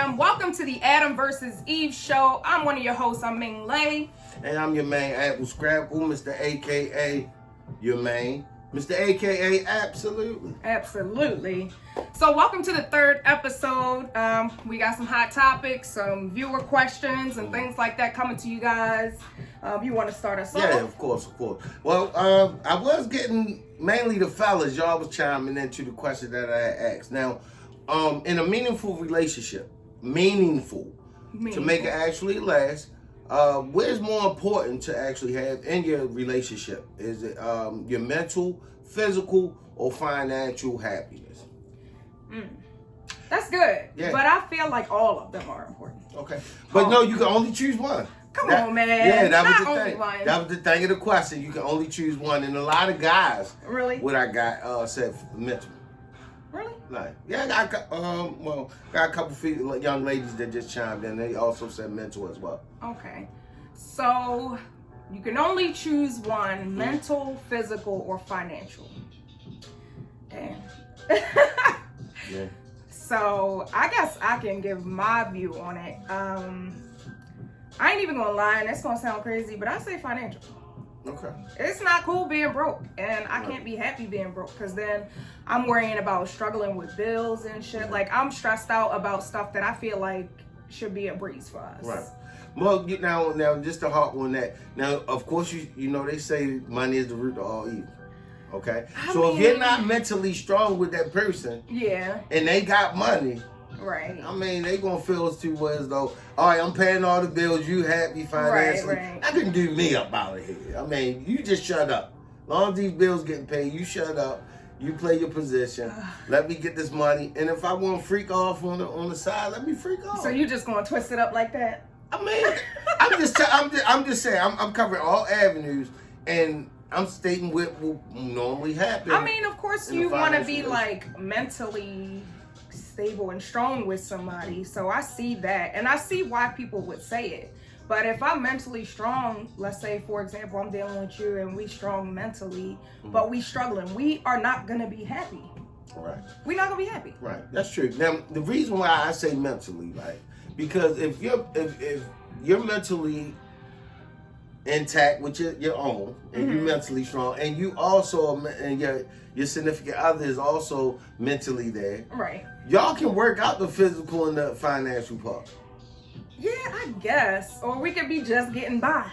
fam. Welcome to the Adam versus Eve show. I'm one of your hosts. I'm Ming Ley. And I'm your main AppleScrap, Mr. AKA your main. Mr. AKA Absolutely. Absolutely. So welcome to the third episode. We got some hot topics, some viewer questions and things like that coming to you guys. You want to start us off? Yeah, of course. Well, I was getting mainly the fellas. Y'all was chiming into the question that I asked. Now, in a meaningful relationship, meaningful. To make it actually last, what is more important to actually have in your relationship? Is it your mental, physical, or financial happiness? That's good. Yeah. But I feel like all of them are important. Okay. But no, you can only choose one. Come on, man. Yeah, that was Not the thing. one. That was the thing of the question. You can only choose one. And a lot of guys, Really? what I got said mental. Really? Like, yeah, I got a couple young ladies that just chimed in. They also said mental as well. Okay. So you can only choose one: mental, physical, or financial. Damn. Yeah. So I guess I can give my view on it. I ain't even gonna lie, and it's gonna sound crazy, but I say financial. Okay. It's not cool being broke, and I can't be happy being broke, because then I'm worrying about struggling with bills and shit. Like, I'm stressed out about stuff that I feel like should be a breeze for us. Right. Well, now, just to harp on that. Now, of course, you know they say money is the root of all evil. Okay. If you're not mentally strong with that person, yeah, and they got money, right. I mean, they gonna feel as though, all right, I'm paying all the bills, you happy financially. Right. That can do me up out of here. I mean, you just shut up. As long as these bills getting paid, you shut up. You play your position. Let me get this money, and if I want to freak off on the side, let me freak off. So you just gonna twist it up like that? I mean, I'm just saying, I'm covering all avenues, and I'm stating what will normally happen. I mean, of course, you want to be like mentally stable and strong with somebody. So I see that, and I see why people would say it. But if I'm mentally strong, let's say, for example, I'm dealing with you and we strong mentally, but we struggling, we are not gonna be happy. Right. We're not gonna be happy. Right. That's true. Now, the reason why I say mentally, right, because if you're mentally intact with your own, and you're mentally strong, and you also, and your significant other is also mentally there, right? Y'all can work out the physical and the financial part. Yeah, I guess. Or we could be just getting by.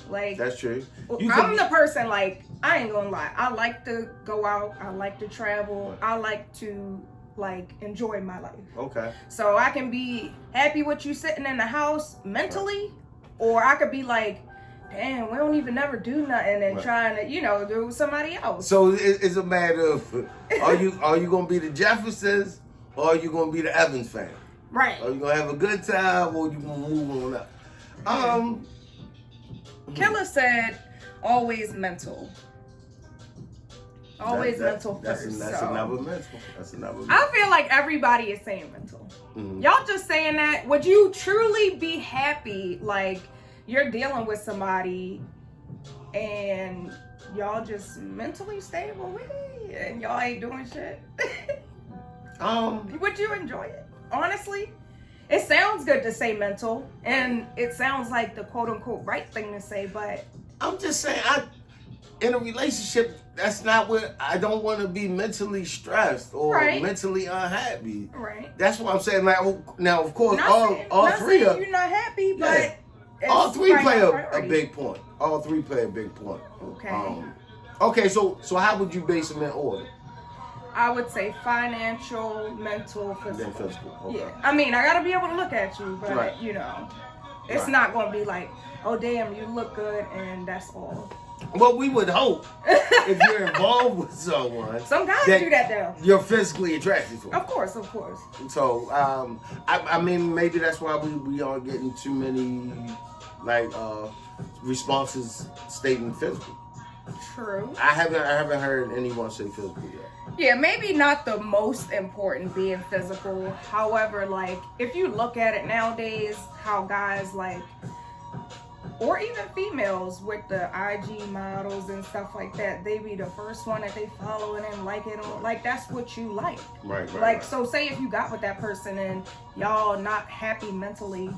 Like, that's true. I'm the person, like, I ain't gonna lie. I like to go out. I like to travel. I like to, like, enjoy my life. Okay. So I can be happy with you sitting in the house mentally, or I could be like, damn, we don't even never do nothing and trying to, do with somebody else. So it's a matter of, are you gonna be the Jeffersons, or are you gonna be the Evans family? Right. Are you gonna have a good time, or you gonna move on up? Killer said, always mental. Always mental first. That's another mental. That's another mental. I feel like everybody is saying mental. Y'all just saying that. Would you truly be happy, like, you're dealing with somebody and y'all just mentally stable and y'all ain't doing shit? Would you enjoy it? Honestly, it sounds good to say mental, and it sounds like the quote-unquote right thing to say, but I'm just saying, in a relationship, that's not what I don't want to be mentally stressed or mentally unhappy. Right. That's what I'm saying. Like, now, of course, all three of you're not happy, but all three play a big point. All three play a big point. Okay. Okay. So how would you base them in order? I would say financial, mental, physical. Then physical. Okay. Yeah. I mean, I gotta be able to look at you, but it's not gonna be like, oh damn, you look good, and that's all. Well, we would hope if you're involved with someone. Some guys do that though. You're physically attracted to them. Of course. So, I mean, maybe that's why we aren't getting too many responses stating physical. True. I haven't heard anyone say physical yet. Yeah, maybe not the most important being physical. However, like, if you look at it nowadays, how guys, like, or even females with the IG models and stuff like that, they be the first one that they follow and then like it on, like that's what you like. Right. Like, so say if you got with that person and y'all not happy mentally,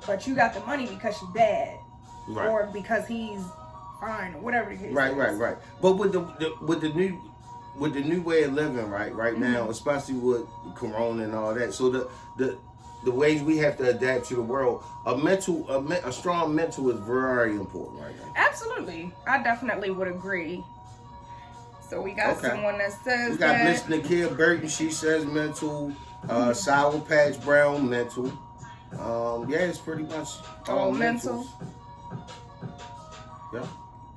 but you got the money because she's bad, or because he's fine, or whatever the case is. Right. But with the new way of living, right now, especially with Corona and all that, so the ways we have to adapt to the world, a strong mental is very important right now. Absolutely, I definitely would agree. So we got someone that says we got Miss Nakia Burton. She says mental. Sour Patch Brown mental. Yeah, it's pretty much all mentals. Yeah.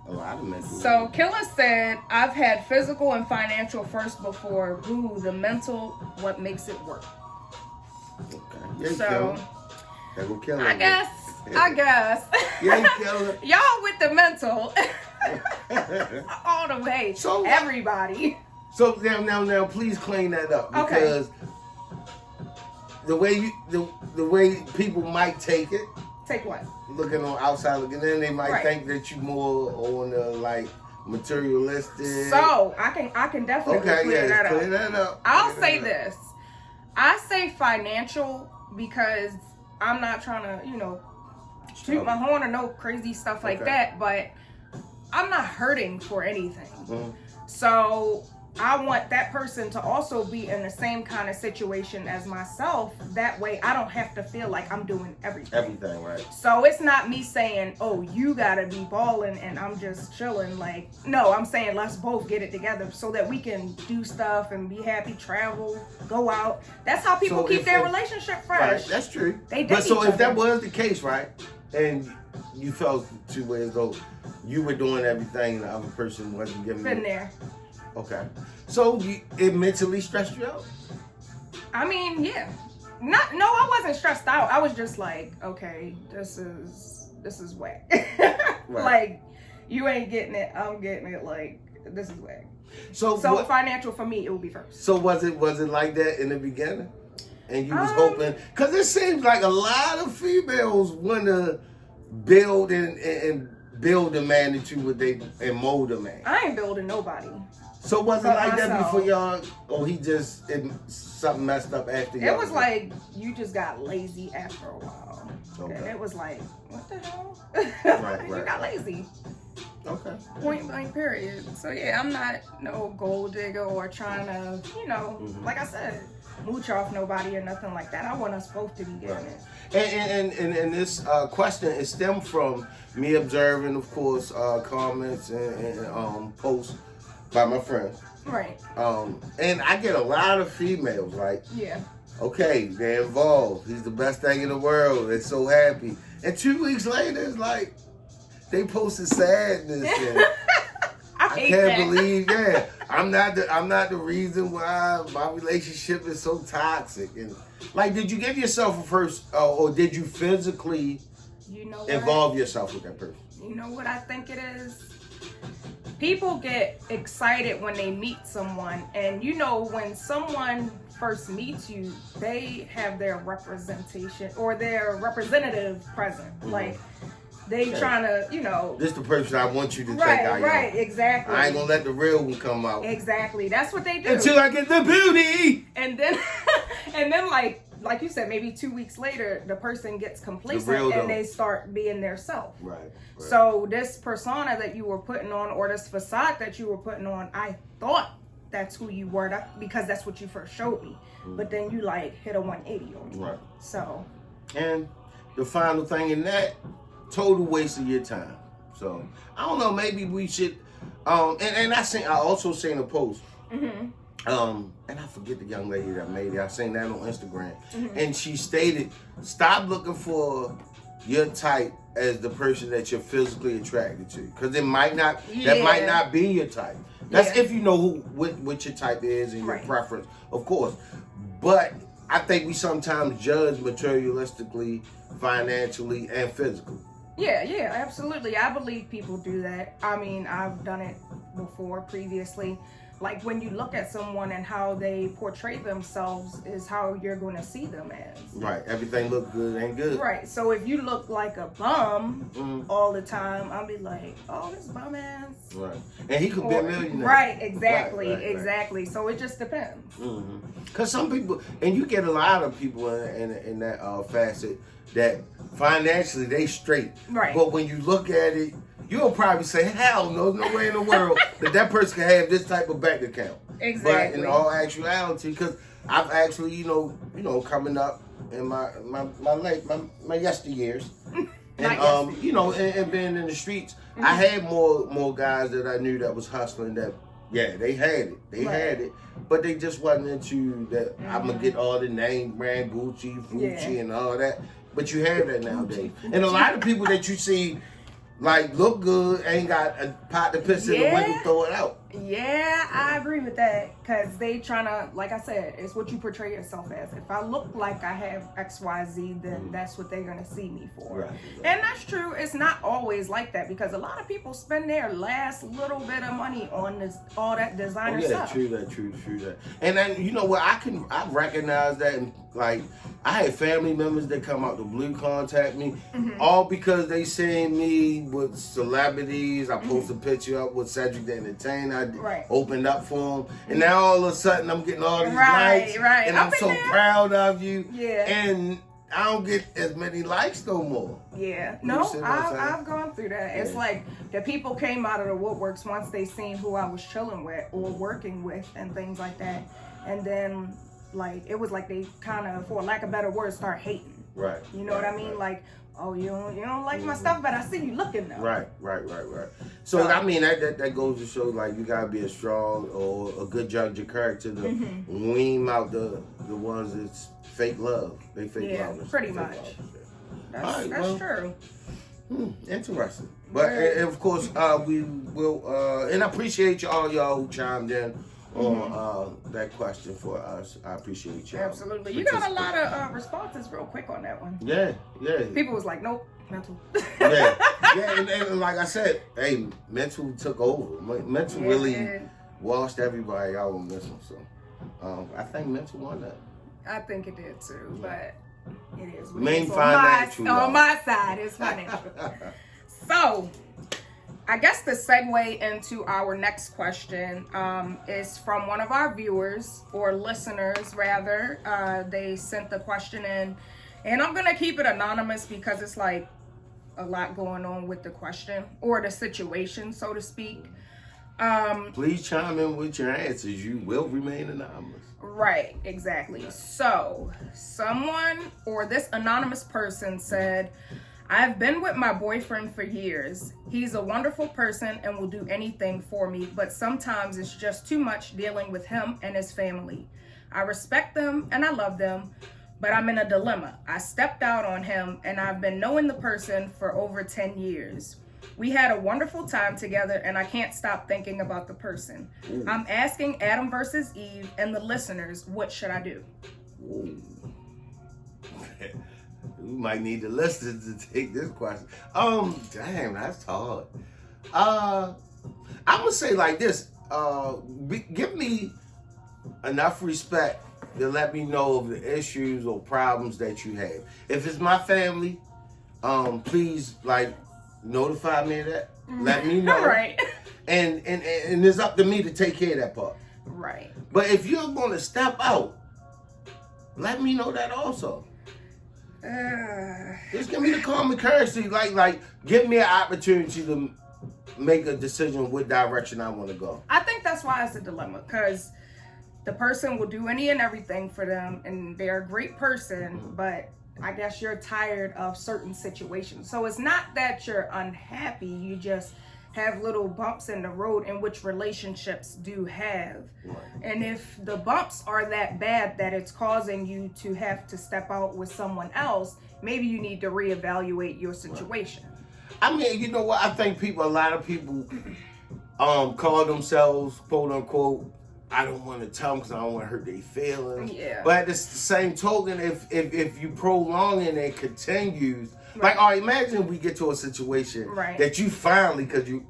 A lot of mental. So Killa said, I've had physical and financial first before. Ooh, the mental, what makes it work. Okay. Yeah, so that will kill I guess. Yeah, Killa. Y'all with the mental. All the way. So everybody. So now please clean that up, because the way people might take it. Take what? Looking on outside looking in, they might think that you more on the like materialistic. So I can definitely clear that up. I'll say this. I say financial because I'm not trying to, toot my horn or no crazy stuff like that, but I'm not hurting for anything. So I want that person to also be in the same kind of situation as myself. That way I don't have to feel like I'm doing everything. Everything, right. So it's not me saying, oh, you gotta be balling and I'm just chilling. Like, no, I'm saying let's both get it together so that we can do stuff and be happy, travel, go out. That's how people keep their relationship fresh. Right, that's true. But so if that was the case, right, and you felt 2 ways though, you were doing everything and the other person wasn't giving Been there. Okay. So it mentally stressed you out? I mean, yeah. No, I wasn't stressed out. I was just like, okay, this is whack. Like, you ain't getting it, I'm getting it. Like, this is whack. So financial for me, it will be first. So was it like that in the beginning? And you was hoping, because it seems like a lot of females want to build and build a man into what they and mold a man. I ain't building nobody. So was it like that before y'all, or something messed up after y'all? It was like, you just got lazy after a while. Okay. And it was like, what the hell? You got lazy. Okay. Point blank period. So yeah, I'm not no gold digger or trying to, like I said, mooch off nobody or nothing like that. I want us both to be getting it. And this question is stemmed from me observing, of course, comments and posts by my friends. Right. And I get a lot of females, like, yeah, okay, they're involved. He's the best thing in the world. They're so happy. And 2 weeks later, it's like they posted sadness. And I can't believe, I'm not the reason why my relationship is so toxic. And like, did you give yourself a first, or did you physically involve yourself with that person? You know what I think it is? People get excited when they meet someone, and when someone first meets you, they have their representation or their representative present. Like, they trying to, This the person I want you to think I am. Right, exactly. I ain't gonna let the real one come out. Exactly. That's what they do. Until I get the beauty. And then, like you said, maybe 2 weeks later, the person gets complacent and they start being their self. Right. So this persona that you were putting on, or this facade that you were putting on, I thought that's who you were, because that's what you first showed me. But then you hit a 180 on me. Right. So. And the final thing in that, total waste of your time. So I don't know, maybe we should. And I also seen a post. And I forget the young lady that made it. I seen that on Instagram, and she stated, "Stop looking for your type as the person that you're physically attracted to, because it might not. That might not be your type. That's if you know what your type is and your preference, of course. But I think we sometimes judge materialistically, financially, and physically. Yeah, absolutely. I believe people do that. I mean, I've done it before, previously. like when you look at someone and how they portray themselves is how you're going to see them as. Right. Everything look good ain't good. Right. So if you look like a bum all the time, I'll be like, oh, this bum ass. Right. And he could be a millionaire. Right. Exactly. Right. Exactly. So it just depends. Because some people, and you get a lot of people in that facet that financially they straight. Right. But when you look at it, you'll probably say, hell no way in the world that person can have this type of bank account. Exactly. But in all actuality, because I've actually, you know, coming up in my yesteryears, and you know, and being in the streets, I had more guys that I knew that was hustling that, yeah, they had it, but they just wasn't into that. I'm gonna get all the name brand Gucci, and all that. But you have that nowadays, and a lot of people that you see. Like, look good, ain't got a pot to piss in the window, throw it out. Yeah, I agree with that. Because they trying to, like I said, it's what you portray yourself as. If I look like I have XYZ, then that's what they're going to see me for. Right. And that's true. It's not always like that. Because a lot of people spend their last little bit of money on this, all that designer stuff. True that. And then, you know what, I recognize that. And, like, I had family members that come out the blue contact me, all because they seen me with celebrities. I post a picture up with Cedric the Entertainer. I opened up for him, and now all of a sudden I'm getting all these likes, and I'm so proud of you. Yeah, and I don't get as many likes no more. Yeah, no, I've gone through that. It's like the people came out of the woodworks once they seen who I was chilling with or working with and things like that, and then. Like, it was like they kind of, for lack of better words, start hating. Right. You know what I mean? Like, oh, you don't like my stuff, but I see you looking though. Right. So, I mean, that goes to show, like, you got to be a strong or a good judge of character to wean out the ones that's fake love. They fake love. Yeah, pretty much. That's true. Interesting. But, and of course, we will, and I appreciate y'all who chimed in on that question for us. I appreciate you. Absolutely. You got a lot of responses real quick on that one. Yeah. People was like, nope, mental. and like I said, hey, mental took over. Mental really washed everybody out on this one. So I think mental won that. I think it did too, but it is. Main financial. On my side, it's financial. So, I guess the segue into our next question is from one of our viewers, or listeners rather. They sent the question in, and I'm going to keep it anonymous because it's like a lot going on with the question, or the situation, so to speak. Please chime in with your answers. You will remain anonymous. Right, exactly. So, someone, or this anonymous person said, I've been with my boyfriend for years. He's a wonderful person and will do anything for me, but sometimes it's just too much dealing with him and his family. I respect them and I love them, but I'm in a dilemma. I stepped out on him and I've been knowing the person for over 10 years. We had a wonderful time together and I can't stop thinking about the person. Ooh. I'm asking Adam versus Eve and the listeners, what should I do? We might need the listeners to take this question. Damn, that's hard. I'm gonna say like this. Give me enough respect to let me know of the issues or problems that you have. If it's my family, please notify me of that. Let me know. Right. And it's up to me to take care of that part. Right. But if you're gonna step out, let me know that also. Just give me the common courtesy, like give me an opportunity to make a decision what direction I want to go. I think that's why it's a dilemma, because the person will do any and everything for them, and they're a great person, but I guess you're tired of certain situations. So it's not that you're unhappy, you just have little bumps in the road, in which relationships do have. Right. And if the bumps are that bad that it's causing you to have to step out with someone else, maybe you need to reevaluate your situation. Right. I mean, you know what? I think a lot of people call themselves, quote unquote, I don't want to tell them because I don't want to hurt their feelings. Yeah. But it's the same token, if you prolong it and it continues. Right. Like, all right, imagine we get to a situation that you finally, because you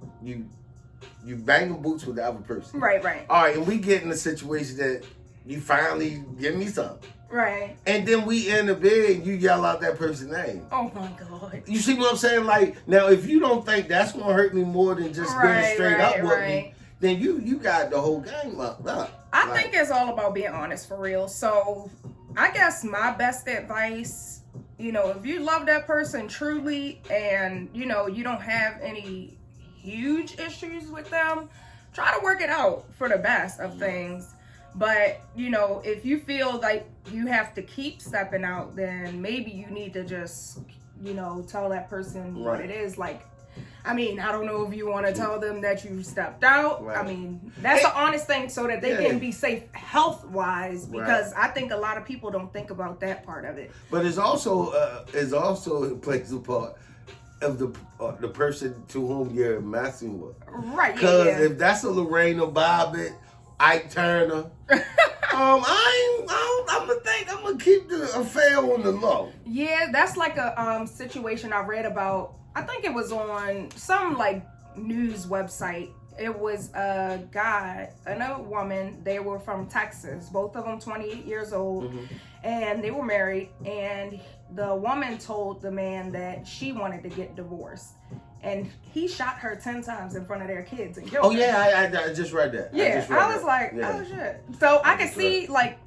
You banging boots with the other person. Right, right. All right, and we get in a situation that you finally give me something. Right. And then we in the bed and you yell out that person's name. Oh my God. You see what I'm saying? Like, now if you don't think that's gonna hurt me more than just being straight up with me, then you got the whole game up. I think it's all about being honest for real. So I guess my best advice, you know, if you love that person truly and, you know, you don't have any huge issues with them, try to work it out for the best of things. But, you know, if you feel like you have to keep stepping out, then maybe you need to just, you know, tell that person what it is. Like, I mean, I don't know if you want to tell them that you stepped out. Right. I mean, that's an honest thing so that they can be safe health-wise, because I think a lot of people don't think about that part of it. But it's also it plays a part of the person to whom you're messing with. Right. Because if that's a Lorraine Bobbitt, Ike Turner, I'm gonna keep the affair on the low. Yeah, that's like a situation I read about. I think it was on some like news website. It was a guy and a woman. They were from Texas, both of them 28 years old, and they were married. And the woman told the man that she wanted to get divorced. And he shot her 10 times in front of their kids and killed her. Oh, yeah, I just read that. Yeah, I was like, oh, shit. So I can see, like,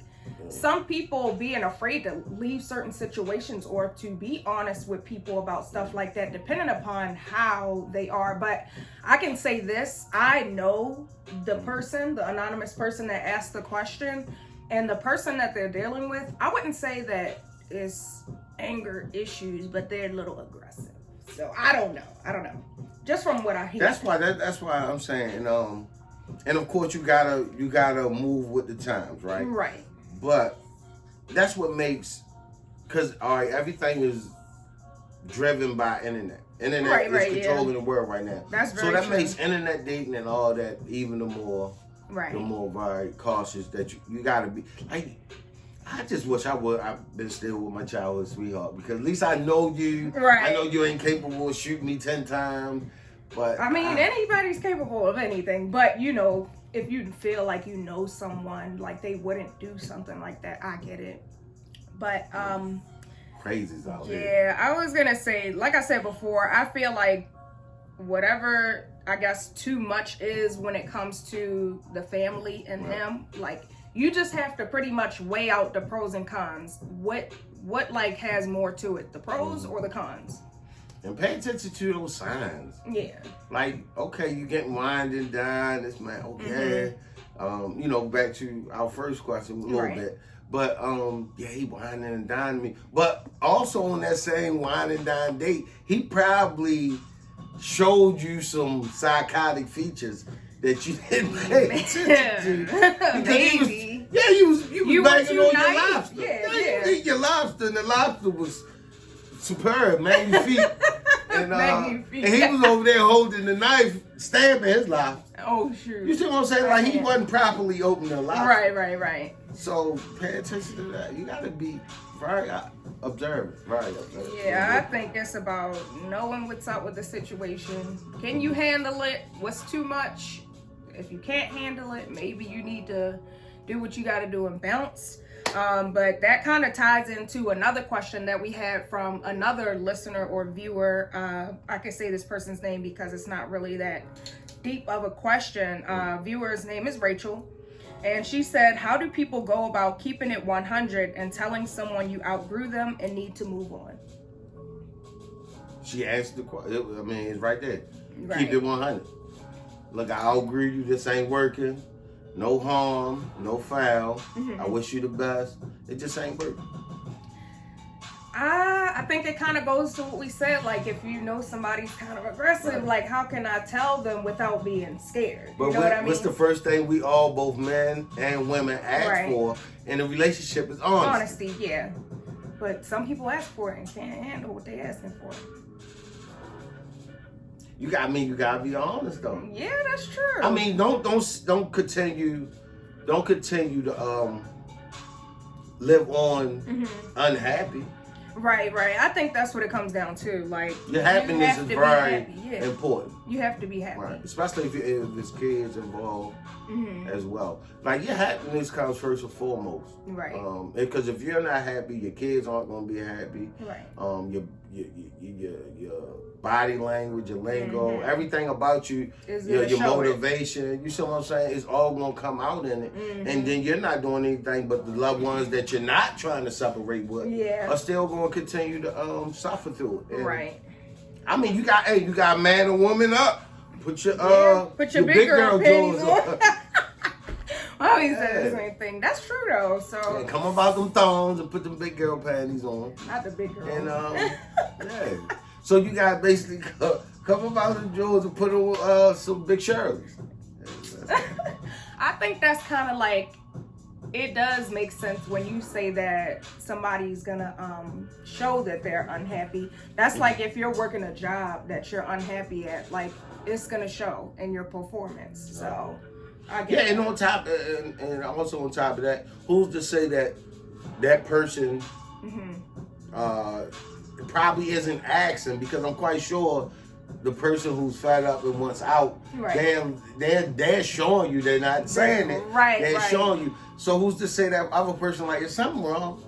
some people being afraid to leave certain situations or to be honest with people about stuff like that, depending upon how they are. But I can say this. I know the person, the anonymous person that asked the question, and the person that they're dealing with, I wouldn't say that it's anger issues, but they're a little aggressive. So I don't know. Just from what I hear. That's why I'm saying, and of course you gotta move with the times, right? Right. But that's what makes, because everything is driven by internet. Internet is controlling the world right now. That's very true. Makes internet dating and all that even the more very cautious that you gotta be. Like, I just wish I've been still with my childhood sweetheart, because at least I know you. Right. I know you ain't capable of shooting me 10 times. But I mean, anybody's capable of anything. But, you know, if you feel like you know someone, like they wouldn't do something like that, I get it. But, crazy's out here. Yeah, I was going to say, like I said before, I feel like whatever, I guess, too much is when it comes to the family and him, like, you just have to pretty much weigh out the pros and cons. What like has more to it, the pros or the cons? And pay attention to those signs. Yeah. Like, okay, you get wined and dined, this man, okay. You know, back to our first question a little bit. But he wined and dined me. But also on that same wine and dine date, he probably showed you some psychotic features that you didn't pay attention to. Maybe. You was banging on your lobster. Yeah. You ate your lobster, and the lobster was superb, magnifique. And he was over there holding the knife, stabbing his lobster. Oh, shoot. You see what I'm saying? Like, he wasn't properly opening the lobster. Right. So pay attention to that. You got to be very observant. Yeah, I think it's about knowing what's up with the situation. Can you handle it? What's too much? If you can't handle it, maybe you need to do what you got to do and bounce. But that kind of ties into another question that we had from another listener or viewer. I can say this person's name because it's not really that deep of a question. Viewer's name is Rachel. And she said, how do people go about keeping it 100 and telling someone you outgrew them and need to move on? She asked the question. I mean, it's right there. Right. Keep it 100. Look, I outgrew you. This ain't working. No harm, no foul. I wish you the best. It just ain't working. I think it kind of goes to what we said. Like, if you know somebody's kind of aggressive, like, how can I tell them without being scared? But you know what I mean? What's the first thing we all, both men and women, ask for in a relationship is honesty. Honesty, yeah. But some people ask for it and can't handle what they're asking for. You gotta be honest though. Yeah, that's true. I mean, don't continue to live on unhappy. Right. I think that's what it comes down to. Like, your happiness is very important. You have to be happy. Right. Especially if it's kids involved as well. Like, your happiness comes first and foremost. Right. Because if you're not happy, your kids aren't going to be happy. Right. Your body language, your lingo, everything about you, your motivation, you see what I'm saying? It's all going to come out in it. And then you're not doing anything, but the loved ones that you're not trying to separate with are still going to continue to suffer through it. And, right. I mean, you got a man or woman up. Put your big girl panties on. I always say the same thing. That's true though. So come about them thongs and put them big girl panties on. Not the big girls. And so you got basically come about the jewels and put on some big Shirleys. I think that's kind of like, it does make sense when you say that somebody's gonna show that they're unhappy. That's like if you're working a job that you're unhappy at, like it's gonna show in your performance. So I get and on top and also on top of that, who's to say that person probably isn't asking? Because I'm quite sure the person who's fed up and wants out, they're showing you, they're not saying it. They're showing you. So who's to say that other person, like, is something wrong?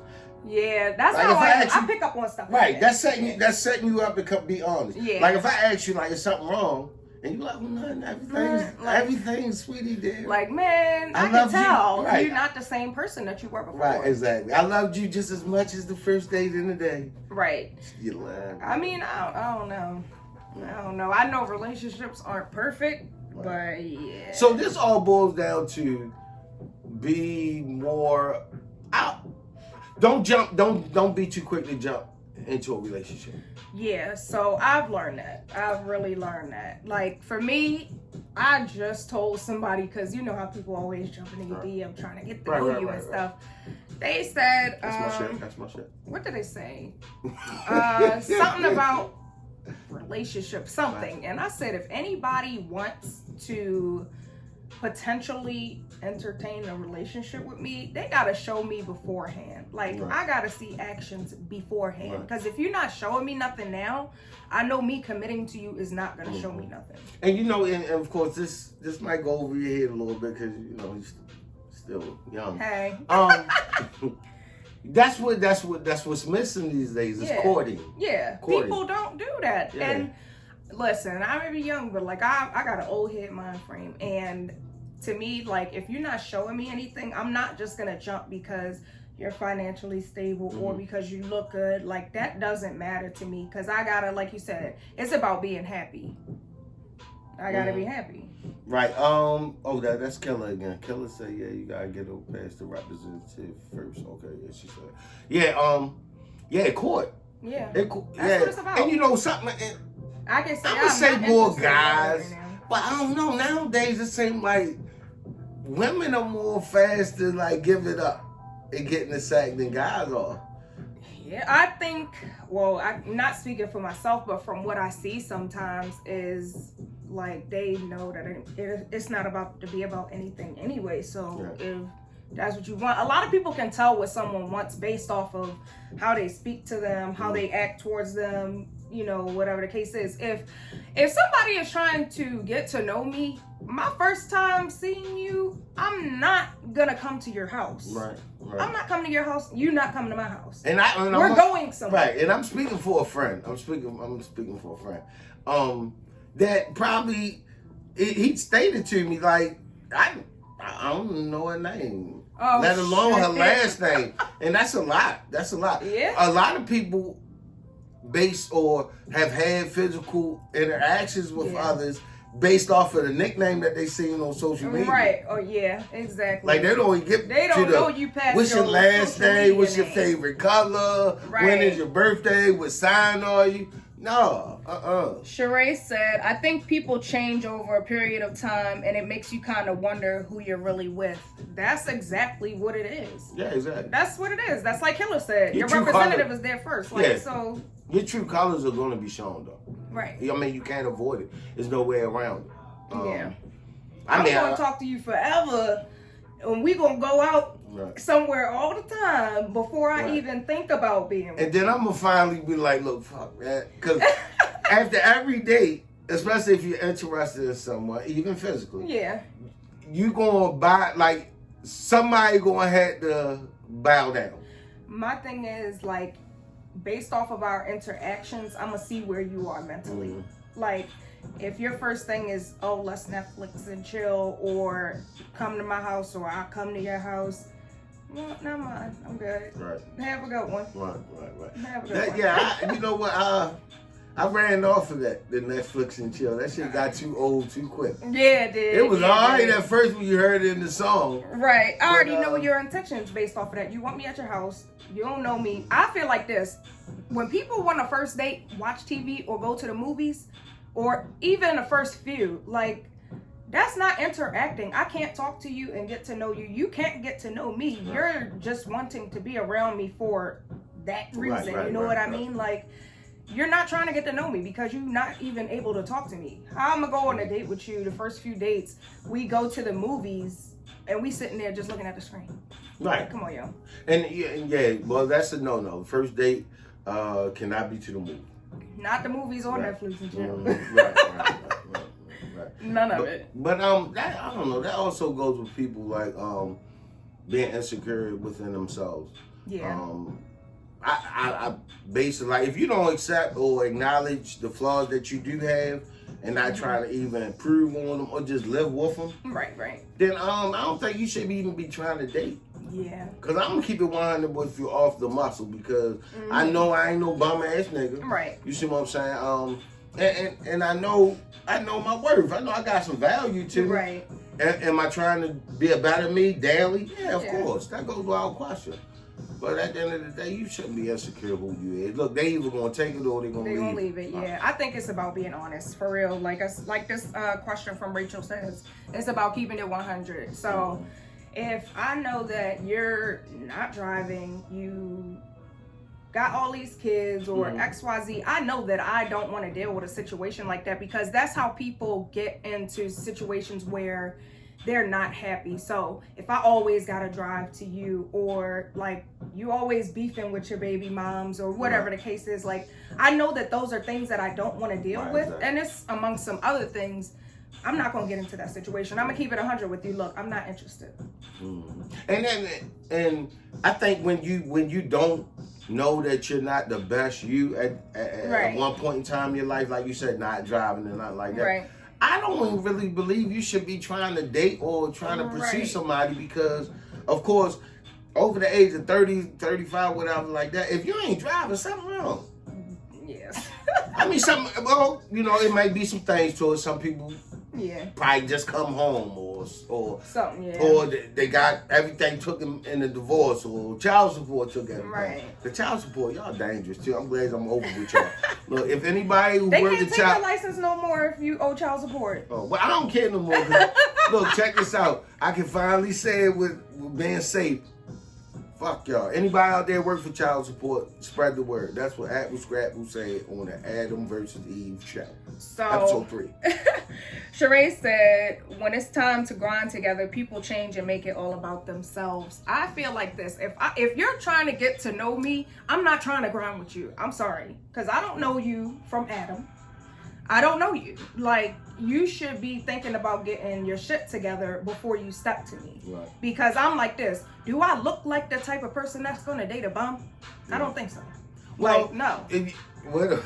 Yeah, that's like how I pick up on stuff. Right, like that's setting you up to be honest. Yeah. Like if I ask you, like, is something wrong? And you like, well, nothing, everything's sweetie, dear. Like, man, I can tell you're not the same person that you were before. Right, exactly. I loved you just as much as the first date in the day. Right. You laugh. I mean, I don't know. I don't know. I know relationships aren't perfect, but yeah. So this all boils down to be more out. Don't be too quick to jump into a relationship. Yeah, so I've learned that. I've really learned that. Like, for me, I just told somebody, because you know how people always jump in your DM trying to get to know you and stuff. They said, that's my shit. What did they say? Something about relationship, something. And I said, if anybody wants to potentially entertain a relationship with me, they gotta show me beforehand. Like, I gotta see actions beforehand. Because if you're not showing me nothing now, I know me committing to you is not gonna show me nothing. And you know, and of course, this might go over your head a little bit because you know he's still young. Hey. That's what's missing these days is courting. Yeah, courting. People don't do that. Yeah. And listen, I may be young, but like I got an old head mind frame, and to me, like, if you're not showing me anything, I'm not just gonna jump because you're financially stable or because you look good. Like, that doesn't matter to me, because I gotta, like you said, it's about being happy. I gotta be happy. Right. That's Killer again. Killer said, yeah, you gotta get over past the representative first. Okay, yeah, she said. Court. Yeah. That's what it's about. And you know something, I can say I would say more guys, but I don't know. Nowadays it seems like women are more fast to like give it up and get in the sack than guys are. Yeah, I think, well, I'm not speaking for myself, but from what I see sometimes is like they know that it's not about to be about anything anyway. So if that's what you want, a lot of people can tell what someone wants based off of how they speak to them, how they act towards them, you know, whatever the case is. If somebody is trying to get to know me, my first time seeing you, I'm not gonna come to your house. Right. I'm not coming to your house. You're not coming to my house. And we're going somewhere. Right. And I'm speaking for a friend. I'm speaking for a friend. That probably he stated to me like I don't know her name, let alone her last name, and that's a lot. Yeah. A lot of people based or have had physical interactions with others based off of the nickname that they seen on social media. Right. Oh yeah, exactly. Like they don't know you past what's your last name, what's your favorite color, when is your birthday, what sign are you? No. Sheree said, I think people change over a period of time and it makes you kind of wonder who you're really with. That's exactly what it is. Yeah, exactly. That's what it is. That's like Killer said. Your representative is there first. Like, so your true colors are going to be shown though. Right. I mean, you can't avoid it. There's no way around it. I'm going to talk to you forever and we going to go out somewhere all the time before I even think about being with you. And then I'm going to finally be like, look, fuck, man. Because after every date, especially if you're interested in someone, even physically, you going to buy, like, somebody going to have to bow down. My thing is, like, based off of our interactions, I'm going to see where you are mentally. Like, if your first thing is, oh, let's Netflix and chill, or come to my house, or I'll come to your house, well, never mind. I'm good. Right. Have a good one. Right. Have a good one. Yeah, you know what? I ran off of the Netflix and chill. That shit got too old too quick. Yeah, it did. It was alright at first when you heard it in the song. Right. I already know your intentions based off of that. You want me at your house. You don't know me. I feel like this. When people want a first date, watch TV, or go to the movies, or even the first few, like, that's not interacting. I can't talk to you and get to know you. You can't get to know me. You're just wanting to be around me for that reason. You know what I mean? Like, you're not trying to get to know me because you're not even able to talk to me. How am I going on a date with you? The first few dates, we go to the movies and we sitting there just looking at the screen. Right. Like, come on, yo. And well, that's a no-no. First date cannot be to the movie. Not the movies or Netflix and chill. Right. None of it. But that, I don't know. That also goes with people like being insecure within themselves. Yeah. I basically, like, if you don't accept or acknowledge the flaws that you do have, and not trying to even improve on them or just live with them, right, then I don't think you should even be trying to date. Yeah. Cause I'm gonna keep it 100 with you off the muscle, because I know I ain't no bum ass nigga. Right. You see what I'm saying? And I know my worth. I know I got some value to me. Right. Am I trying to be a better me daily? Yeah, of course. That goes without question. But at the end of the day, you shouldn't be insecure who you is. Look, they either gonna take it or they gonna leave it. Yeah, I think it's about being honest, for real. Like this question from Rachel says, it's about keeping it 100. So if I know that you're not driving, you got all these kids or XYZ, I know that I don't want to deal with a situation like that, because that's how people get into situations where they're not happy. So if I always gotta drive to you, or like you always beefing with your baby moms, or whatever the case is, like, I know that those are things that I don't want to deal with. Exactly. And it's amongst some other things. I'm not gonna get into that situation. I'm gonna keep it 100 with you. Look, I'm not interested. And I think when you don't know that you're not the best you at one point in time in your life, like you said, not driving and not like that. Right. I don't really believe you should be trying to date or trying to pursue somebody, because, of course, over the age of 30, 35, whatever like that, if you ain't driving, something wrong. Yes. I mean, it might be some things to it. Some people probably just come home or something, or they got everything took them in the divorce, or child support took everything. Right. The child support, y'all dangerous too. I'm glad I'm over with y'all. Look, if anybody who they works can't the take your license no more if you owe child support. Oh, well, I don't care no more. Look, check this out. I can finally say it with being safe. Fuck y'all. Anybody out there work for child support, spread the word. That's what AppleScrap will say on the Adam versus Eve show. So, episode 3. Sheree said, when it's time to grind together, people change and make it all about themselves. I feel like this. If you're trying to get to know me, I'm not trying to grind with you. I'm sorry. Because I don't know you from Adam. I don't know you. Like, you should be thinking about getting your shit together before you step to me. Right. Because I'm like this. Do I look like the type of person that's going to date a bum? I don't think so. Well, like, no.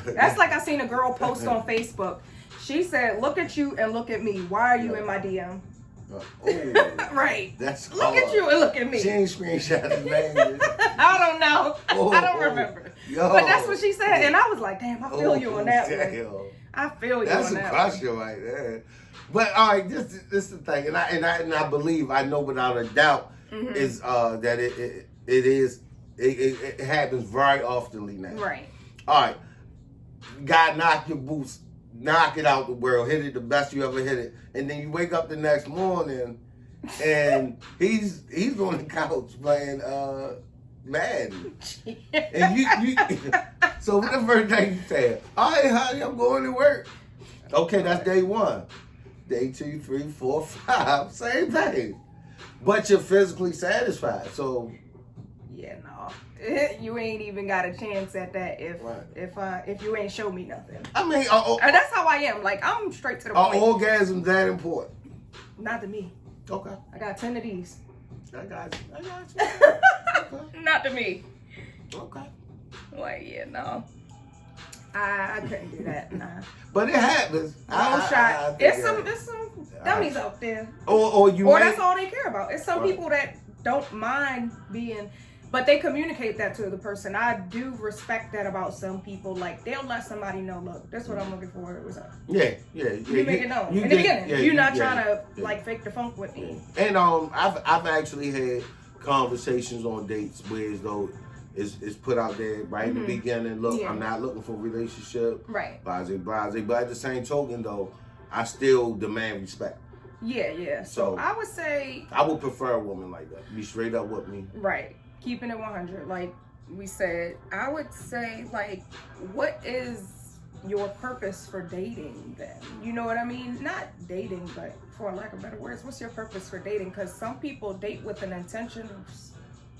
That's like I seen a girl post on Facebook. She said, look at you and look at me. Why are you in my DM? Right. That's look at you and look at me. She ain't screenshotted man. I don't know. I don't remember. Yo. But that's what she said. And I was like, damn, I feel you on that one. I feel you that's on that one. That's a question right there. But all right, this is the thing, and I believe, I know without a doubt, is that it happens very oftenly now. Right. All right, God knock your boots, knock it out the world, hit it the best you ever hit it, and then you wake up the next morning, and he's on the couch playing Madden, and you so what the first thing you said? All right, honey, I'm going to work. Okay, that's day 1. Day 2, 3, 4, 5, same thing. but you're physically satisfied. So yeah, no, you ain't even got a chance at that if you ain't show me nothing. I mean, and that's how I am. Like, I'm straight to the point. Are orgasms that important? Not to me. Okay. I got 10 of these. I got you. Okay. Not to me. Okay. Like, yeah, no. I couldn't do that, nah. But it happens. Shot. It's some dummies out there. Or that's all they care about. It's some people that don't mind being, but they communicate that to the person. I do respect that about some people. Like, they'll let somebody know, look, that's what I'm looking for. It was up. Yeah. You make it known in the beginning. You're not trying to like fake the funk with me. And I've actually had conversations on dates where as though it's put out there right in the beginning. Look, I'm not looking for a relationship. Right. Blase. But at the same token, though, I still demand respect. Yeah. So I would say I would prefer a woman like that. Be straight up with me. Right. Keeping it 100. Like we said, I would say, like, what is your purpose for dating then? You know what I mean? Not dating, but for lack of better words, what's your purpose for dating? Because some people date with an intention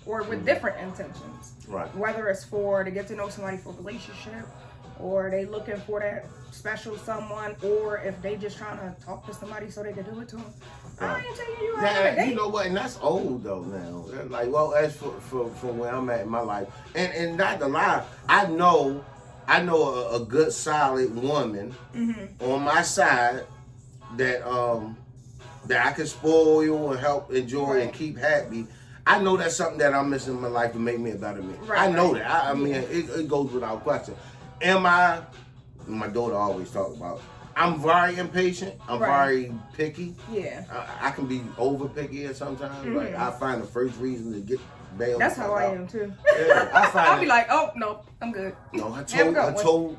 or with different intentions. Right. Whether it's to get to know somebody for a relationship, or they looking for that special someone, or if they just trying to talk to somebody so they can do it to them. Right. I ain't telling you how to date. You know what? And that's old though now. Like, well, as for where I'm at in my life, and not to lie, I know a good solid woman on my side that I can spoil and help enjoy and keep happy. I know that's something that I'm missing in my life to make me a better man. Right, I know that. I mean, it goes without question. My daughter always talks about, I'm very impatient. I'm very picky. Yeah. I can be over picky at sometimes. Like, I find the first reason to get bailed. That's how I am too. Yeah, I'll be like, oh, no, I'm good. No, I told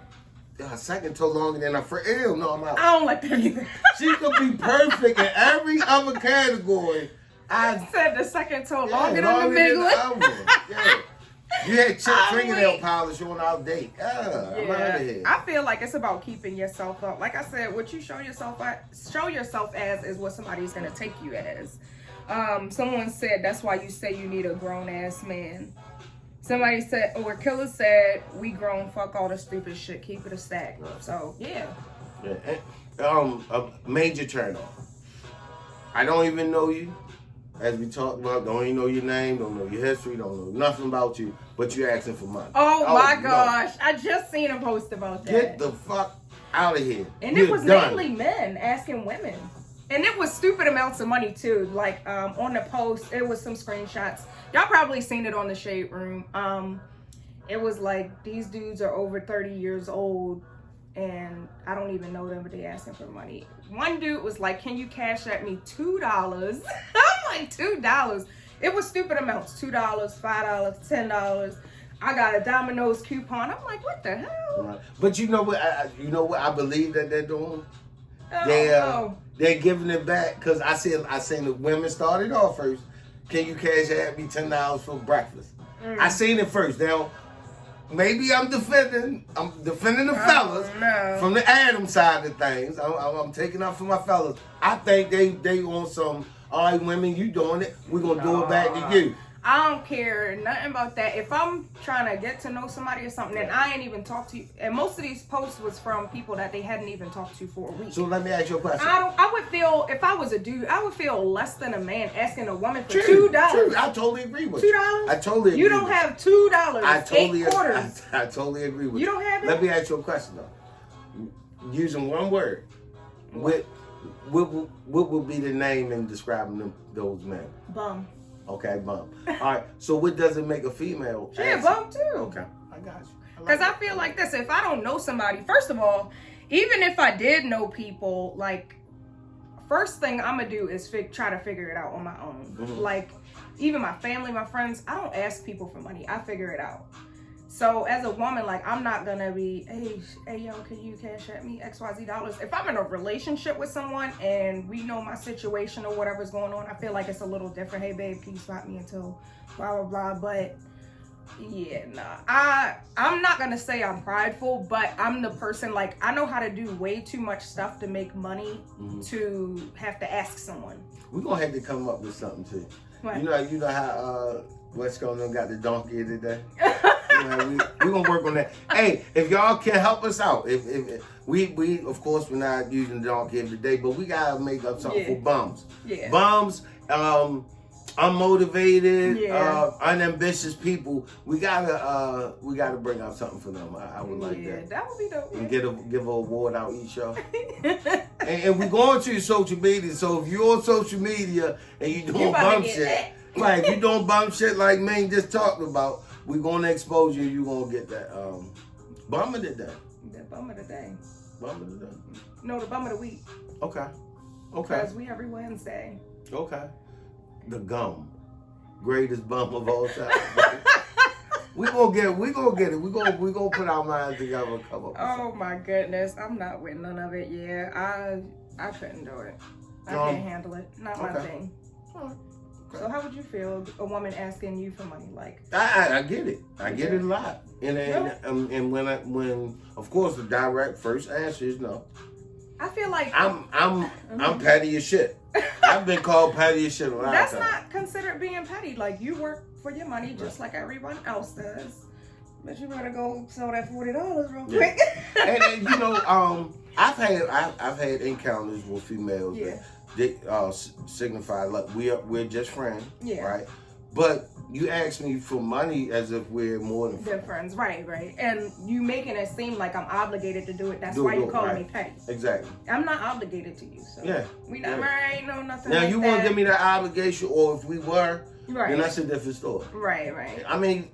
her second toe longer than her first. Ew, no, I'm out. I don't like that either. She could be perfect in every other category. I said the second toe longer than the big one. Yeah. You had chipped fingernail polish on our date. I'm out of here. I feel like it's about keeping yourself up. Like I said, what you show yourself as is what somebody's gonna take you as. Someone said that's why you say you need a grown ass man. Somebody said, or Killer said, we grown, fuck all the stupid shit, keep it a stack. So yeah. A major turn off. I don't even know you. As we talked about, don't even know your name, don't know your history, don't know nothing about you, but you're asking for money. Oh my gosh. I just seen a post about that. Get the fuck out of here. And it was mainly men asking women. And it was stupid amounts of money too. Like on the post, it was some screenshots. Y'all probably seen it on the Shade Room. It was like, these dudes are over 30 years old and I don't even know them, but they asking for money. One dude was like, can you cash at me $2? I'm like, $2? It was stupid amounts. $2, $5, $10. I got a Domino's coupon. I'm like, what the hell? Right. But you know what? I believe that they're doing. Oh, they're giving it back because I seen the women started off first. Can you cash at me $10 for breakfast? I seen it first. Now, maybe I'm defending the fellas from the Adam side of things. I'm taking up for my fellas. I think they on some, all right, women, you doing it. We're going to do it back to you. I don't care nothing about that. If I'm trying to get to know somebody or something, then I ain't even talked to you. And most of these posts was from people that they hadn't even talked to for a week. So let me ask you a question. I would feel, if I was a dude, I would feel less than a man asking a woman for $2. True. I totally agree with you. $2? I totally agree. You don't have $2. I totally 8 quarters. I totally agree with you. You don't have it? Let me ask you a question though. Using one word, what would be the name in describing those men? Bum. Okay, bum. All right. So what does it make a female? Yeah, bum too. Okay, I got you. Because I feel like this. If I don't know somebody, first of all, even if I did know people, like, first thing I'm gonna do is try to figure it out on my own. Like, even my family, my friends, I don't ask people for money. I figure it out. So as a woman, like, I'm not gonna be, hey, yo, can you cash at me $XYZ? If I'm in a relationship with someone and we know my situation or whatever's going on, I feel like it's a little different. Hey, babe, can you spot me until blah, blah, blah. But Yeah, nah. I'm not gonna say I'm prideful, but I'm the person, like, I know how to do way too much stuff to make money to have to ask someone. We're gonna have to come up with something too. What? You know how what's going on got the donkey today? We're gonna work on that. Hey, if y'all can help us out, if we of course we're not using the donkey every day, but we gotta make up something for bums. Yeah. Bums, unmotivated, unambitious people. We gotta bring out something for them. I would like that. Yeah, that would be dope. And give an award out each show. and we're going to your social media. So if you're on social media and you doing bum shit, right? If you doing bum shit like Ming just talked about, we're gonna expose you. You're gonna get that bum of the day. The bum of the day. Bum of the day. No, the bum of the week. Okay. Because we every Wednesday. Okay. The gum, greatest bum of all time. we gonna get it. We gonna put our minds together and come up. Oh my goodness, I'm not with none of it. Yeah, I couldn't do it. I can't handle it. Not my thing. Okay. So how would you feel a woman asking you for money? Like I get it. I get it a lot. And when of course the direct first answer is no. I feel like I'm petty as shit. I've been called petty as shit a lot of times. That's not considered being petty. Like, you work for your money just like everyone else does. But you better go sell that $40 real quick. And you know, I've had encounters with females that signify like we're just friends, right? But you ask me for money as if we're more than friends. Right. And you making it seem like I'm obligated to do it. That's why you calling me petty. Exactly. I'm not obligated to you. So we not married, no nothing. Now like you want to give me that obligation, or if we were, then that's a different story. Right. I mean,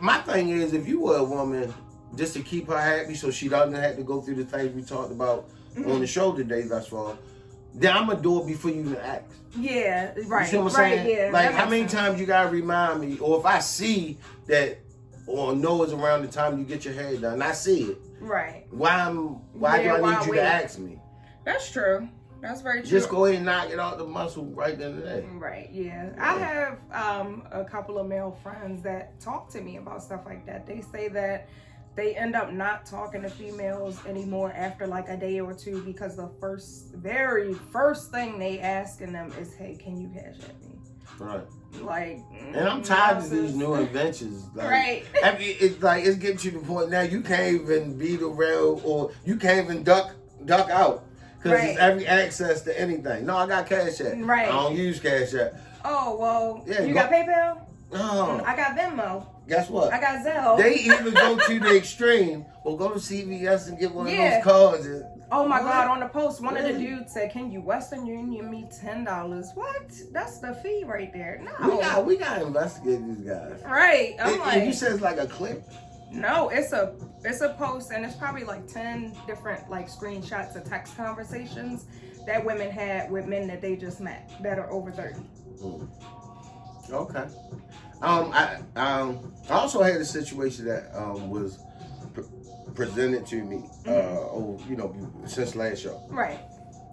my thing is, if you were a woman just to keep her happy, so she doesn't have to go through the things we talked about on the show today thus far, then I'm gonna do it before you even ask. Yeah, right. You see what I'm saying? Yeah, like, how many times you gotta remind me, or if I see that, or know it's around the time you get your hair done, I see it. Right. Why do I need you to ask me? That's true. That's very true. Just go ahead and knock it out the muscle right then and there. Right, yeah. I have a couple of male friends that talk to me about stuff like that. They say that they end up not talking to females anymore after like a day or two because the very first thing they asking them is, hey, can you cash at me? Right. Like, and I'm tired of these new inventions. Like, right. I mean, it's getting to the point now you can't even beat around, or you can't even duck out. Because it's every access to anything. No, I got Cash App. Right. I don't use Cash App. Oh, well, you got PayPal? No. I got Venmo. Guess what? I got Zelle. They even go to the extreme. Well, go to CVS and get one of those cards. Oh my God, on the post, one of the dudes said, can you Western Union me $10? What? That's the fee right there. No. We got to investigate these guys. Right. And you said it's like a clip? No, it's a post, and it's probably like 10 different like screenshots of text conversations that women had with men that they just met that are over 30. Okay. I also had a situation that was presented to me since last show. Right.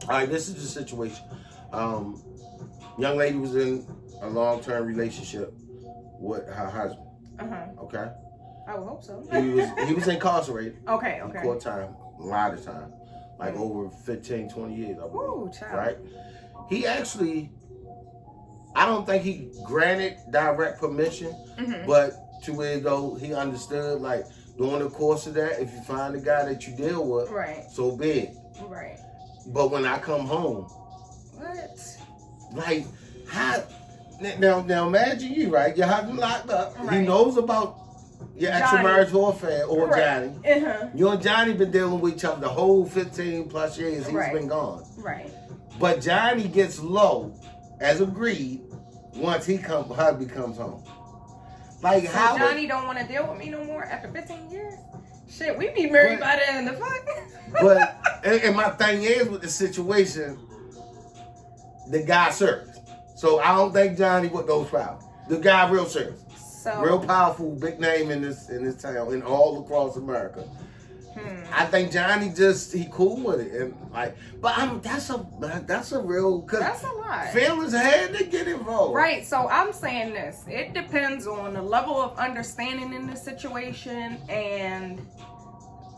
All right, this is the situation. Young lady was in a long-term relationship with her husband. Okay. I would hope so. He was incarcerated. Okay. Court time, a lot of time, like over 15, 20 years, I believe. Ooh, child. Right? He actually, I don't think he granted direct permission, but to where though he understood, like, during the course of that, if you find a guy that you deal with, so be it. Right. But when I come home, what? Like, how? Now imagine you, right? Your husband locked up. Right. He knows about your extramarital affair or Johnny. You and Johnny been dealing with each other the whole 15 plus years he's been gone. Right. But Johnny gets low, as agreed, once hubby comes home. Like, so how Johnny don't want to deal with me no more after 15 years? Shit, we be married by the end of the fuck. But and my thing is with the situation, the guy serves. So I don't think Johnny with those problems. The guy real serious. Real powerful, big name in this town and all across America. I think Johnny he cool with it, and like, but that's a real. That's a lot. Feelings had to get involved. Right. So I'm saying this. It depends on the level of understanding in the situation and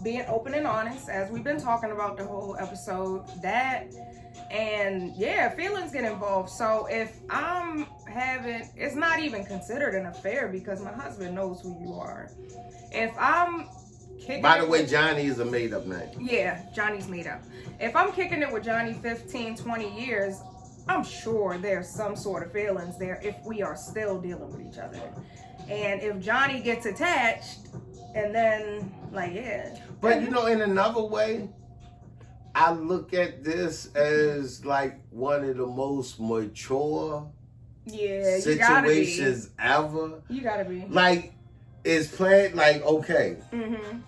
being open and honest, as we've been talking about the whole episode. Feelings get involved. So if I'm having, it's not even considered an affair because my husband knows who you are. If I'm kicking By the way, Johnny is a made up name. Yeah, Johnny's made up. If I'm kicking it with Johnny 15, 20 years, I'm sure there's some sort of feelings there if we are still dealing with each other. And if Johnny gets attached, and then, But, in another way, I look at this as, one of the most mature situations ever. You gotta be. It's planned, okay. Mm-hmm.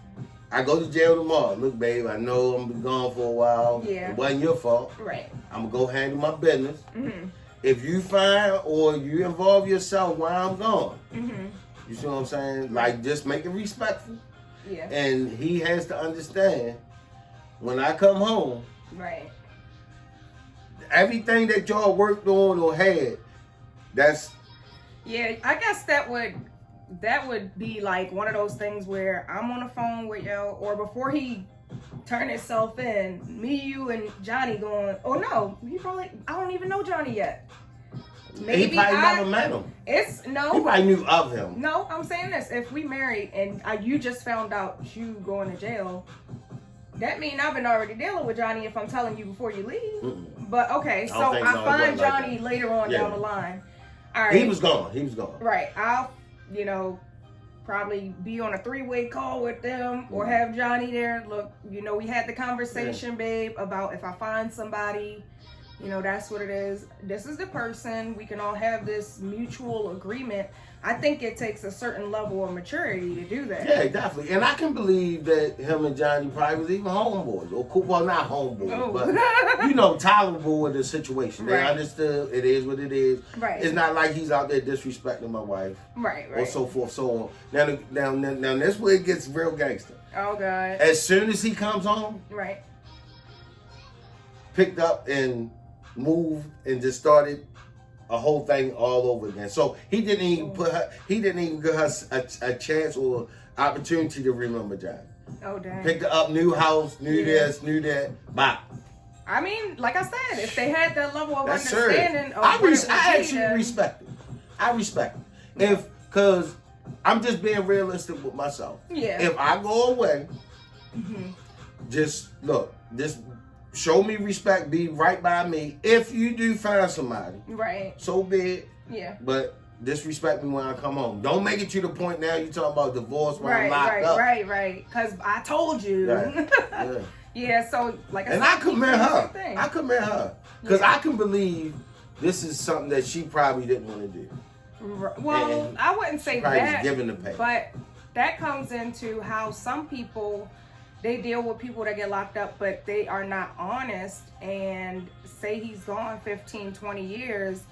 I go to jail tomorrow. Look, babe, I know I'm been gone for a while. Yeah. It wasn't your fault. Right. I'm going to go handle my business. Mm-hmm. If you find or you involve yourself while I'm gone, you see what I'm saying? Just make it respectful. Yeah. And he has to understand when I come home, right, everything that y'all worked on or had, that's... Yeah, I guess that would be one of those things where I'm on the phone with yo, or before he turn himself in, me, you, and Johnny going, oh no, I don't even know Johnny yet. Maybe he probably never met him. He probably knew of him. No, I'm saying this. If we married and you just found out you going to jail, that means I've been already dealing with Johnny if I'm telling you before you leave. Mm-mm. But okay, so I find Johnny later on down the line. All right. He was gone. Right. I'll, probably be on a 3-way call with them or have Johnny there. Look, we had the conversation, babe, about if I find somebody, that's what it is. This is the person. We can all have this mutual agreement. I think it takes a certain level of maturity to do that. Yeah, definitely. And I can believe that him and Johnny probably was even homeboys. Well, not homeboys, but, tolerable with the situation. They understood it is what it is. Right. It's not like he's out there disrespecting my wife. Right. Or so forth, so on. Now this where it gets real gangster. Oh, God. As soon as he comes home, right, picked up and moved and just started a whole thing all over again. So he didn't even give her a chance or opportunity to remember Johnny. Oh, damn. Picked her up, new house, new this, new that. Bye. I mean, like I said, if they had that level of understanding, I actually respect it. I respect it. Because I'm just being realistic with myself. Yeah. If I go away, just show me respect, be right by me. If you do find somebody, right, so be it. Yeah. But disrespect me when I come home. Don't make it to the point now you talking about divorce when I'm locked up. Right. Because I told you. Right. Yeah. Yeah. So like I said, I commend her. Because I can believe this is something that she probably didn't want to do. Well, I wouldn't say that. Given the pay. But that comes into how some people, they deal with people that get locked up, but they are not honest, and say he's gone 15, 20 years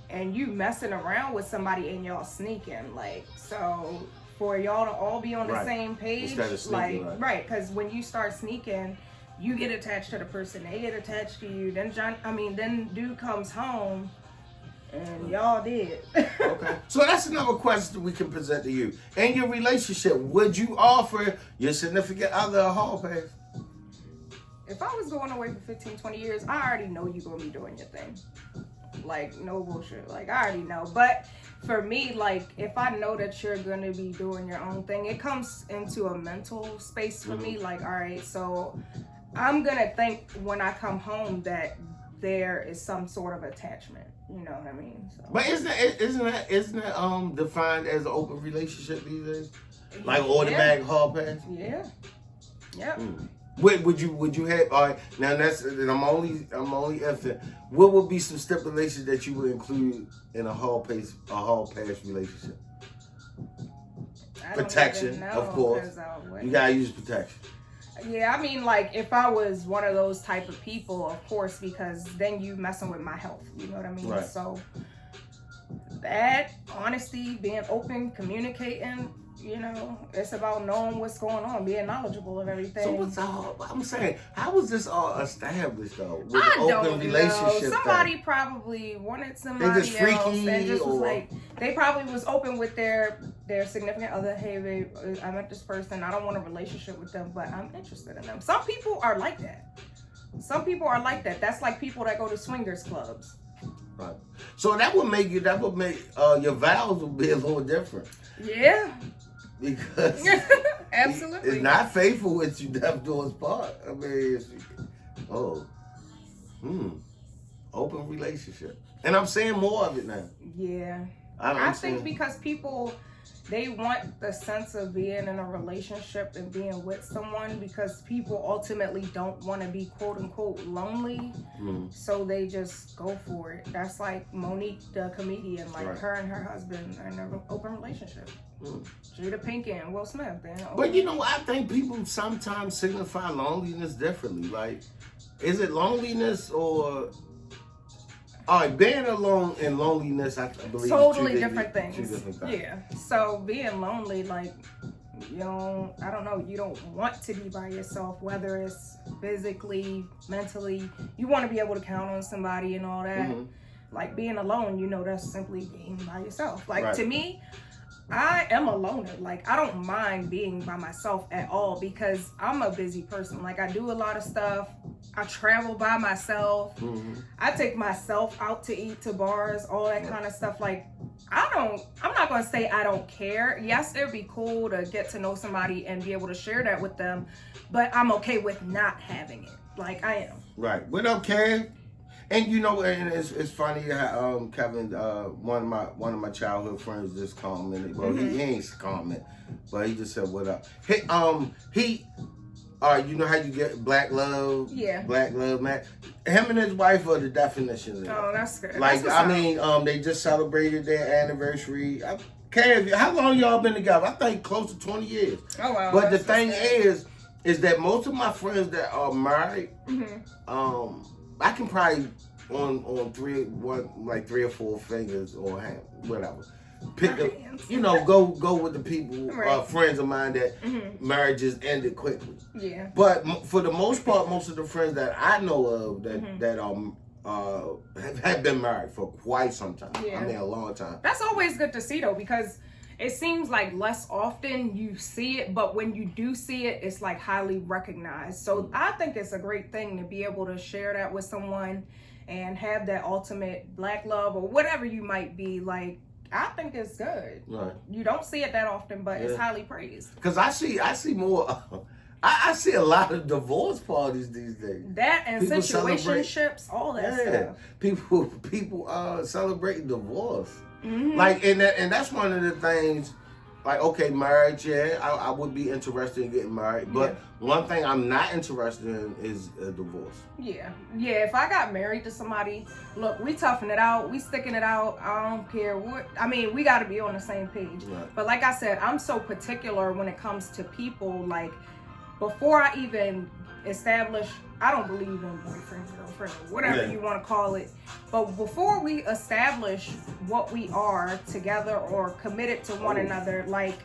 and you messing around with somebody and y'all sneaking. So for y'all to all be on the same page, sneaking, right, because when you start sneaking, you get attached to the person, they get attached to you. Then dude comes home and y'all did. Okay. So that's another question we can present to you. In your relationship, would you offer your significant other a hall pass? If I was going away for 15, 20 years, I already know you're going to be doing your thing. No bullshit. I already know. But for me, if I know that you're going to be doing your own thing, it comes into a mental space for me. All right, so I'm going to think when I come home that there is some sort of attachment. You know what I mean? So. But isn't that defined as an open relationship these days? Automatic hall pass? Yeah. Yep. Would you have? All right. Now I'm only effing. What would be some stipulations that you would include in a hall pass relationship? Protection, of course. You gotta use protection. Yeah, if I was one of those type of people, of course, because then you messing with my health. You know what I mean? Right. So that honesty, being open, communicating, you know, it's about knowing what's going on, being knowledgeable of everything. So what's all? I'm saying, how was this all established though? With I the open relationship know. Somebody thing? probably wanted somebody They just freaky, else and just was or... like, they probably was open with their significant other. Hey, babe, I met this person. I don't want a relationship with them, but I'm interested in them. Some people are like that. That's like people that go to swingers clubs. Right. So that would make your vows would be a little different. Yeah. Because absolutely, it's not faithful with you death do us part. I mean, open relationship, and I'm seeing more of it now. Yeah, I think because people, they want the sense of being in a relationship and being with someone, because people ultimately don't want to be quote unquote lonely, so they just go for it. That's like Monique the comedian, like her and her husband are in an open relationship. Jada Pinkett and Will Smith. But you know, I think people sometimes signify loneliness differently. Like, is it loneliness or... All right, being alone and loneliness, I believe, totally different things. Two different things. Yeah. So being lonely, like, you know, I don't know, you don't want to be by yourself, whether it's physically, mentally. You want to be able to count on somebody and all that. Like being alone, you know, that's simply being by yourself. Like to me, I am a loner. Like, I don't mind being by myself at all, because I'm a busy person. Like, I do a lot of stuff. I travel by myself. I take myself out to eat, to bars, all that kind of stuff. Like, I'm not going to say I don't care. Yes, it'd be cool to get to know somebody and be able to share that with them, but I'm okay with not having it. Like, I am. Right. We don't care. And you know, and it's funny how Kevin, one of my childhood friends, just commented. Well, he ain't commented, but he just said, "What up?" You know how you get black love? Yeah. Black love, man. Him and his wife are the definitions of it. Oh, that's good. Like, I mean, they just celebrated their anniversary. Kev, how long y'all been together? I think close to 20 years. Oh, wow. But the thing is that most of my friends that are married, I can probably on three or four fingers or whatever. Pick up, you know, go with the people, friends of mine that marriages ended quickly. Yeah. But for the most part, most of the friends that I know of that have been married for quite some time. Yeah. I mean, a long time. That's always good to see though, because it seems like less often you see it, but when you do see it, it's like highly recognized. So I think it's a great thing to be able to share that with someone and have that ultimate black love or whatever you might be. Like, I think it's good. Right. You don't see it that often, but it's highly praised. Because I see more. I see a lot of divorce parties these days. That and situationships, all that stuff. People celebrating divorce. Like, and that's one of the things. Like, okay, marriage, I would be interested in getting married, but one thing I'm not interested in is a divorce. Yeah, if I got married to somebody, look, we toughing it out, we sticking it out, I don't care what, I mean, we got to be on the same page. Right. But like I said, I'm so particular when it comes to people. Like, before I even establish, I don't believe in boyfriend, girlfriend, or whatever you want to call it. But before we establish what we are together or committed to one another, like...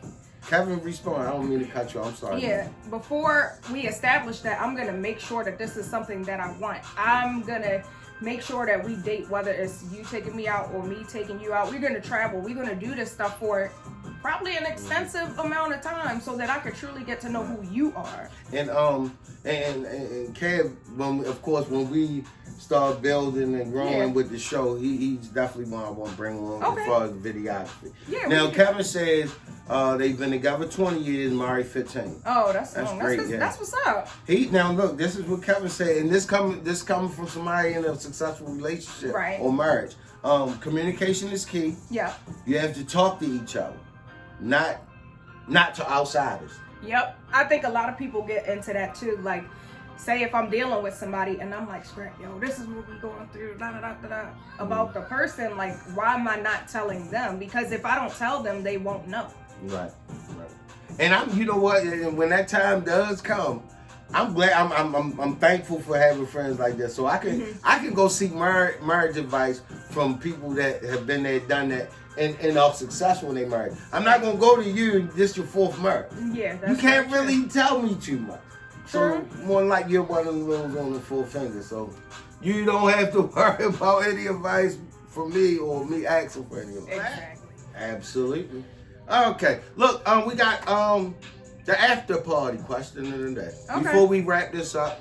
Kevin, respond. I don't mean to cut you. I'm sorry. Yeah, before we establish that, I'm going to make sure that this is something that I want. I'm going to make sure that we date, whether it's you taking me out or me taking you out. We're going to travel. We're going to do this stuff for probably an extensive amount of time so that I could truly get to know who you are. And Kev, when we start building and growing with the show, he's definitely one I want to bring on as far as the videography. Yeah, now, Kevin says they've been together 20 years, married 15. Oh, that's great. That's what's up. Now look, this is what Kevin said, and this coming from somebody in a successful relationship or marriage. Communication is key. Yeah. You have to talk to each other, not to outsiders. Yep. I think a lot of people get into that too. Like, say if I'm dealing with somebody and I'm like, Scrap, yo, this is what we going through, about the person, like, why am I not telling them? Because if I don't tell them, they won't know. Right. And you know what? And when that time does come, I'm glad. I'm thankful for having friends like this, so I can go seek marriage advice from people that have been there, done that, and are successful when they married. I'm not gonna go to you and this your fourth marriage. Yeah, that's you can't really tell me too much. So more like you're one of those on the full finger. So you don't have to worry about any advice from me or me asking for any advice. Exactly. Absolutely. Okay. Look, we got the after party question of the day. Okay. Before we wrap this up,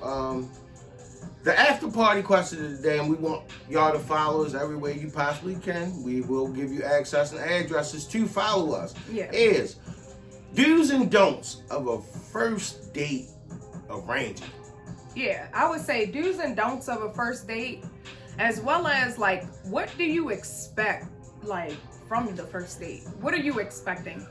the after party question of the day, and we want y'all to follow us every way you possibly can. We will give you access and addresses to follow us. Yeah. Is do's and don'ts of a first date arrangement. Yeah, I would say do's and don'ts of a first date, as well as like what do you expect like from the first date? What are you expecting?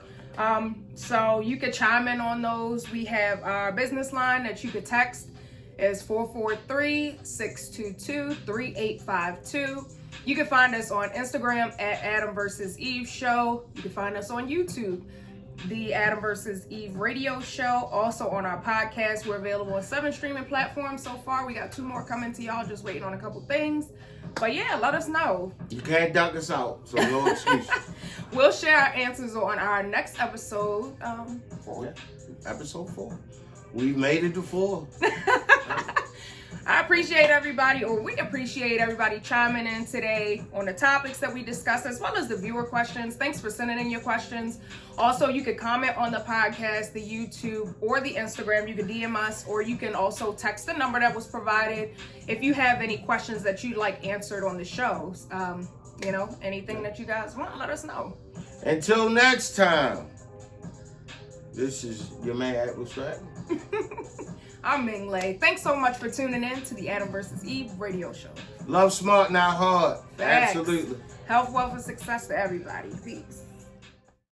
So you could chime in on those. We have our business line that you could text is 443-622-3852. You can find us on Instagram at Adam vs. Eve Show. You can find us on YouTube, the Adam vs. Eve Radio Show. Also on our podcast, we're available on 7 streaming platforms so far. We got 2 more coming to y'all, just waiting on a couple things. But yeah, let us know. You can't duck us out, so no excuse. We'll share our answers on our next episode. 4. Yeah, episode 4. We've made it to 4. I appreciate everybody, or we appreciate everybody chiming in today on the topics that we discussed, as well as the viewer questions. Thanks for sending in your questions. Also, you could comment on the podcast, the YouTube, or the Instagram. You can DM us, or you can also text the number that was provided if you have any questions that you'd like answered on the shows. You know, anything that you guys want, let us know. Until next time, this is your man, AppleScrap. I'm Ming Ley. Thanks so much for tuning in to the Adam vs. Eve Radio Show. Love smart, not hard. Facts. Absolutely. Health, wealth, and success for everybody. Peace.